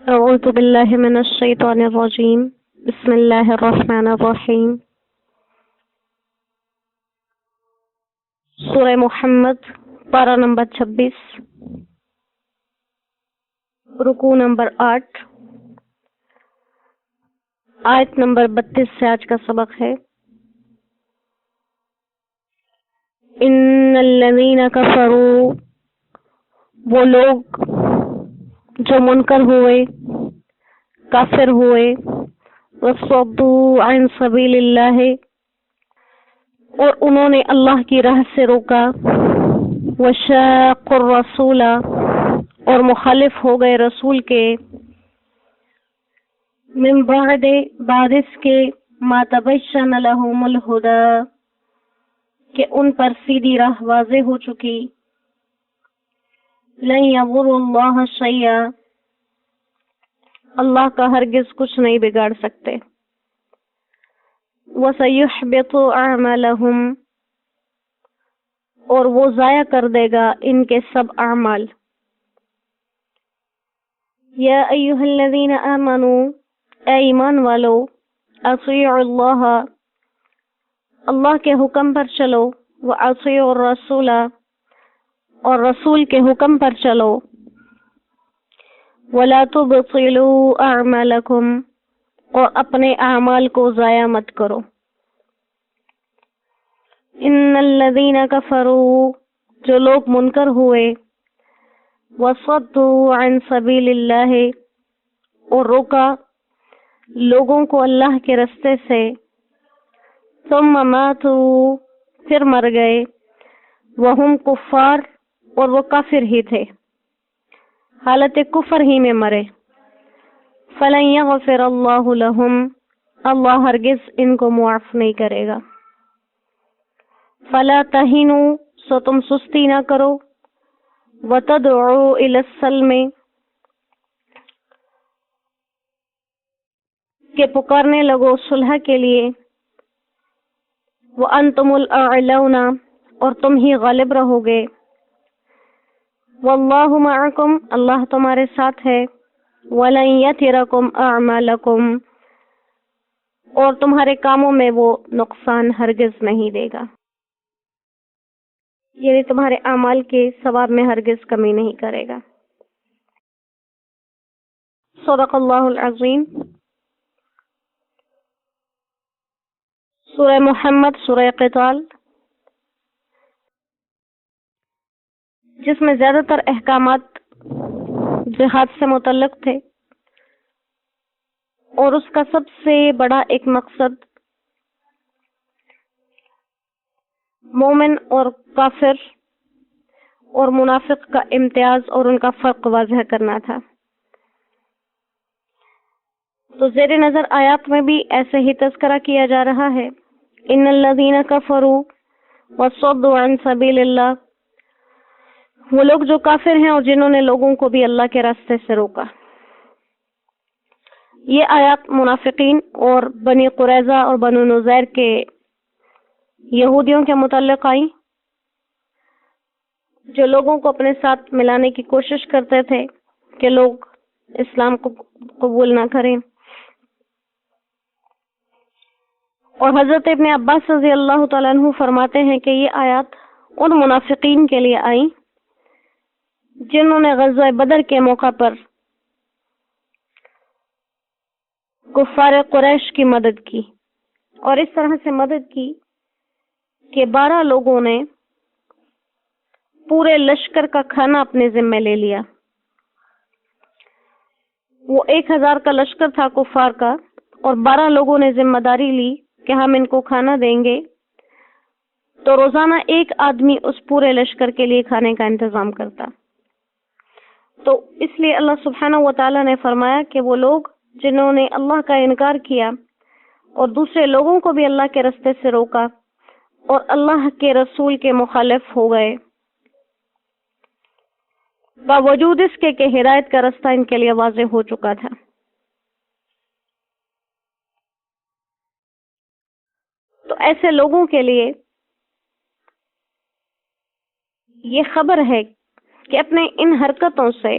أعوذ بالله من الشيطان الرجيم بسم الله الرحمن الرحیم سورہ محمد پارہ نمبر 26 رکوع نمبر 8 آیت نمبر 32 سے آج کا سبق ہے۔ ان الذین کفروا، وہ لوگ جو منکر ہوئے، کافر ہوئے، وصدوا عن سبیل اللہ، اور انہوں نے اللہ کی راہ سے روکا، وشاقوا الرسول، اور مخالف ہو گئے رسول کے، من بعد اس کے ما تبین لهم الہدی، کہ ان پر سیدھی راہ واضح ہو چکی، لن یضروا اللہ شیئا، اللہ کا ہرگز کچھ نہیں بگاڑ سکتے، وَسَيُحْبِطُ أَعْمَالَهُمْ، اور وہ ضائع کر دے گا ان کے سب اعمال۔ یا ایھا الذین آمنوا، اے ایمان والو، اطیعوا اللہ، اللہ کے حکم پر چلو، وَأَطِیعُوا الرَّسُولَ، اور رسول کے حکم پر چلو، وَلَا تُبْطِلُوا أَعْمَالَكُمْ، اور اپنے اعمال کو ضائع مت کرو۔ ان الذین کفروا، جو لوگ منکر ہوئے، وصدوا عن سبیل اللہ، اور روکا لوگوں کو اللہ کے رستے سے، ثم ماتوا، پھر مر گئے، وہم کفار، اور وہ کافر ہی تھے، حالت کفر ہی میں مرے، فلن یغفر اللہ لہم، اللہ ہرگز ان کو معاف نہیں کرے گا۔ فلا تہنوا، سو تم سستی نہ کرو، وتدعوا الی السلم، کہ پکارنے لگو صلح کے لیے، وانتم الاعلون، اور تم ہی غالب رہو گے، واللہ معکم، اللہ تمہارے ساتھ ہے، ولن یترکم اعمالکم، اور تمہارے کاموں میں وہ نقصان ہرگز نہیں دے گا، یعنی تمہارے اعمال کے ثواب میں ہرگز کمی نہیں کرے گا۔ صدق اللہ العظیم۔ سورہ محمد، سورہ قتال، جس میں زیادہ تر احکامات جہاد سے متعلق تھے، اور اس کا سب سے بڑا ایک مقصد مومن اور کافر اور منافق کا امتیاز اور ان کا فرق واضح کرنا تھا۔ تو زیر نظر آیات میں بھی ایسے ہی تذکرہ کیا جا رہا ہے، ان الذین کفروا وصدوا عن سبیل اللہ، وہ لوگ جو کافر ہیں اور جنہوں نے لوگوں کو بھی اللہ کے راستے سے روکا۔ یہ آیات منافقین اور بنی قریظہ اور بنو نذیر کے یہودیوں کے متعلق آئیں، جو لوگوں کو اپنے ساتھ ملانے کی کوشش کرتے تھے کہ لوگ اسلام کو قبول نہ کریں، اور حضرت ابن عباس رضی اللہ تعالیٰ عنہ فرماتے ہیں کہ یہ آیات ان منافقین کے لیے آئیں جنہوں نے غزوہ بدر کے موقع پر کفار قریش کی مدد کی، اور اس طرح سے مدد کی کہ 12 لوگوں نے پورے لشکر کا کھانا اپنے ذمہ لے لیا۔ وہ 1000 کا لشکر تھا کفار کا، اور 12 لوگوں نے ذمہ داری لی کہ ہم ان کو کھانا دیں گے، تو روزانہ ایک آدمی اس پورے لشکر کے لیے کھانے کا انتظام کرتا۔ تو اس لیے اللہ سبحانہ و تعالیٰ نے فرمایا کہ وہ لوگ جنہوں نے اللہ کا انکار کیا اور دوسرے لوگوں کو بھی اللہ کے راستے سے روکا اور اللہ کے رسول کے مخالف ہو گئے، باوجود اس کے کہ ہدایت کا راستہ ان کے لیے واضح ہو چکا تھا۔ تو ایسے لوگوں کے لیے یہ خبر ہے کہ اپنے ان حرکتوں سے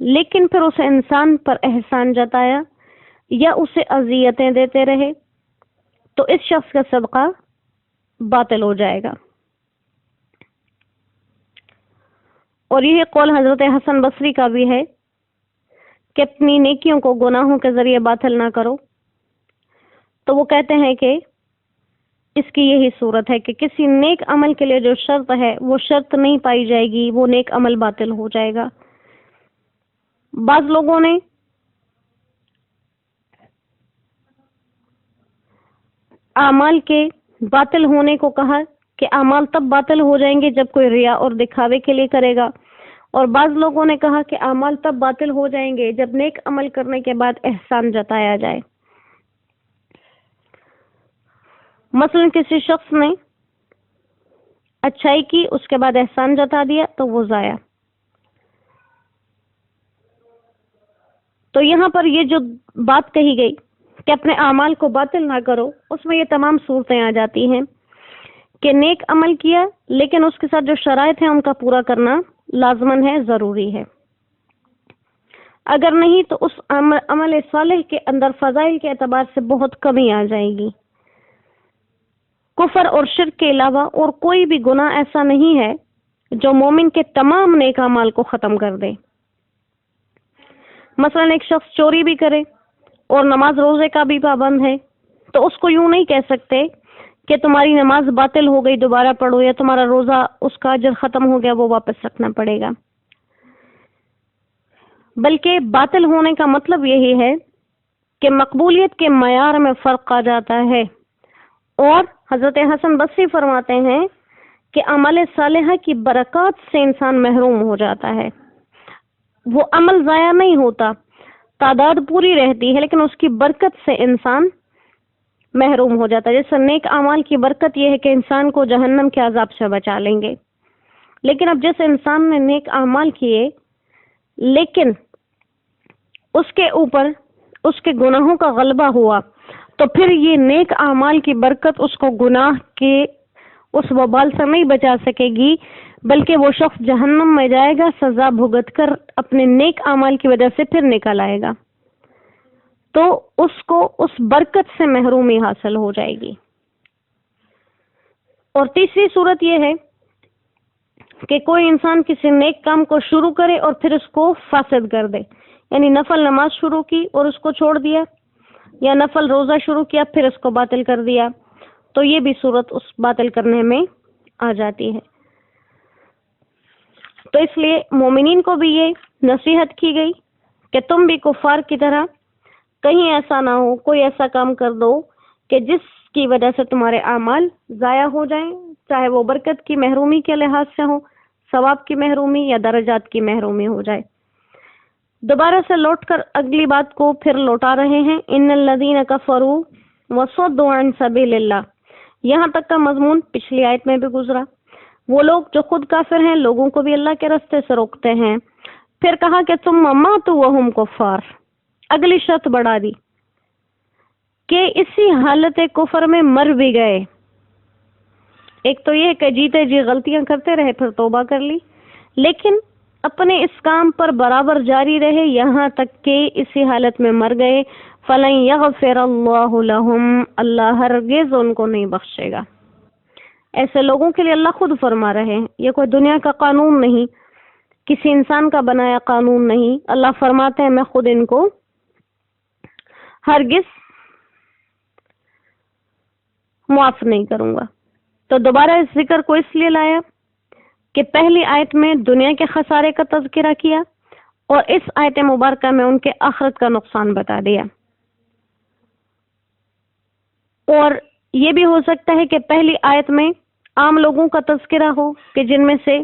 لیکن پھر اسے انسان پر احسان جتایا یا اسے اذیتیں دیتے رہے تو اس شخص کا صدقہ باطل ہو جائے گا۔ اور یہ قول حضرت حسن بصری کا بھی ہے کہ اپنی نیکیوں کو گناہوں کے ذریعے باطل نہ کرو۔ تو وہ کہتے ہیں کہ اس کی یہی صورت ہے کہ کسی نیک عمل کے لیے جو شرط ہے وہ شرط نہیں پائی جائے گی، وہ نیک عمل باطل ہو جائے گا۔ بعض لوگوں نے اعمال کے باطل ہونے کو کہا کہ اعمال تب باطل ہو جائیں گے جب کوئی ریا اور دکھاوے کے لیے کرے گا، اور بعض لوگوں نے کہا کہ اعمال تب باطل ہو جائیں گے جب نیک عمل کرنے کے بعد احسان جتایا جائے۔ مثلا کسی شخص نے اچھائی کی، اس کے بعد احسان جتا دیا تو وہ ضائع۔ تو یہاں پر یہ جو بات کہی گئی کہ اپنے اعمال کو باطل نہ کرو، اس میں یہ تمام صورتیں آ جاتی ہیں کہ نیک عمل کیا لیکن اس کے ساتھ جو شرائط ہیں ان کا پورا کرنا لازمن ہے، ضروری ہے۔ اگر نہیں تو اس عمل صالح کے اندر فضائل کے اعتبار سے بہت کمی آ جائے گی۔ کفر اور شرک کے علاوہ اور کوئی بھی گناہ ایسا نہیں ہے جو مومن کے تمام نیک اعمال کو ختم کر دے۔ مثلا ایک شخص چوری بھی کرے اور نماز روزے کا بھی پابند ہے تو اس کو یوں نہیں کہہ سکتے کہ تمہاری نماز باطل ہو گئی، دوبارہ پڑھو، یا تمہارا روزہ اس کا اجر ختم ہو گیا، وہ واپس رکھنا پڑے گا۔ بلکہ باطل ہونے کا مطلب یہی ہے کہ مقبولیت کے معیار میں فرق آ جاتا ہے۔ اور حضرت حسن بصری فرماتے ہیں کہ عمل صالحہ کی برکات سے انسان محروم ہو جاتا ہے۔ وہ عمل ضائع نہیں ہوتا، تعداد پوری رہتی ہے، لیکن اس کی برکت سے انسان محروم ہو جاتا ہے۔ جیسے نیک اعمال کی برکت یہ ہے کہ انسان کو جہنم کے عذاب سے بچا لیں گے، لیکن اب جیسے انسان نے نیک اعمال کیے لیکن اس کے اوپر اس کے گناہوں کا غلبہ ہوا تو پھر یہ نیک اعمال کی برکت اس کو گناہ کے اس وبال سے نہیں بچا سکے گی، بلکہ وہ شخص جہنم میں جائے گا، سزا بھگت کر اپنے نیک اعمال کی وجہ سے پھر نکل آئے گا، تو اس کو اس برکت سے محرومی حاصل ہو جائے گی۔ اور تیسری صورت یہ ہے کہ کوئی انسان کسی نیک کام کو شروع کرے اور پھر اس کو فاسد کر دے، یعنی نفل نماز شروع کی اور اس کو چھوڑ دیا، یا نفل روزہ شروع کیا پھر اس کو باطل کر دیا، تو یہ بھی صورت اس باطل کرنے میں آ جاتی ہے۔ تو اس لیے مومنین کو بھی یہ نصیحت کی گئی کہ تم بھی کفار کی طرح کہیں ایسا نہ ہو، کوئی ایسا کام کر دو کہ جس کی وجہ سے تمہارے اعمال ضائع ہو جائیں، چاہے وہ برکت کی محرومی کے لحاظ سے ہو، ثواب کی محرومی یا درجات کی محرومی ہو جائے۔ دوبارہ سے لوٹ کر اگلی بات کو پھر لوٹا رہے ہیں، ان الذین کفروا وصدوا عن سبیل اللہ۔ یہاں تک کا مضمون پچھلی آیت میں بھی گزرا۔ وہ لوگ جو خود کافر ہیں، لوگوں کو بھی اللہ کے راستے سے روکتے ہیں۔ پھر کہا کہ تم ماتوا وہم کفار، اگلی شرط بڑھا دی کہ اسی حالت کفر میں مر بھی گئے۔ ایک تو یہ کہ جیتے جی غلطیاں کرتے رہے پھر توبہ کر لی، لیکن اپنے اس کام پر برابر جاری رہے یہاں تک کہ اسی حالت میں مر گئے۔ فَلَن يَغْفِرَ اللَّهُ لَهُمْ، اللہ ہرگز ان کو نہیں بخشے گا۔ ایسے لوگوں کے لیے اللہ خود فرما رہے ہیں، یہ کوئی دنیا کا قانون نہیں، کسی انسان کا بنایا قانون نہیں۔ اللہ فرماتے ہیں میں خود ان کو ہرگز معاف نہیں کروں گا۔ تو دوبارہ اس ذکر کو اس لیے لایا کہ پہلی آیت میں دنیا کے خسارے کا تذکرہ کیا اور اس آیت مبارکہ میں ان کے آخرت کا نقصان بتا دیا۔ اور یہ بھی ہو سکتا ہے کہ پہلی آیت میں عام لوگوں کا تذکرہ ہو کہ جن میں سے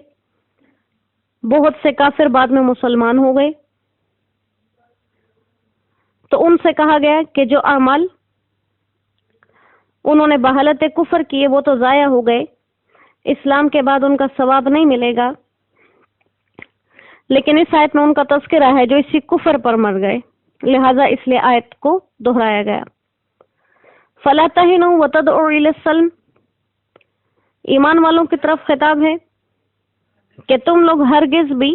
بہت سے کافر بعد میں مسلمان ہو گئے، تو ان سے کہا گیا کہ جو اعمال انہوں نے بحالت کفر کیے وہ تو ضائع ہو گئے، اسلام کے بعد ان کا ثواب نہیں ملے گا، لیکن اس آیت میں ان کا تذکرہ ہے جو اسی کفر پر مر گئے، لہذا اس لیے آیت کو دہرایا گیا۔ فَلَا تَهِنُوا وَتَدْعُوا إِلَى السَّلْمِ، ایمان والوں کی طرف خطاب ہے کہ تم لوگ ہرگز بھی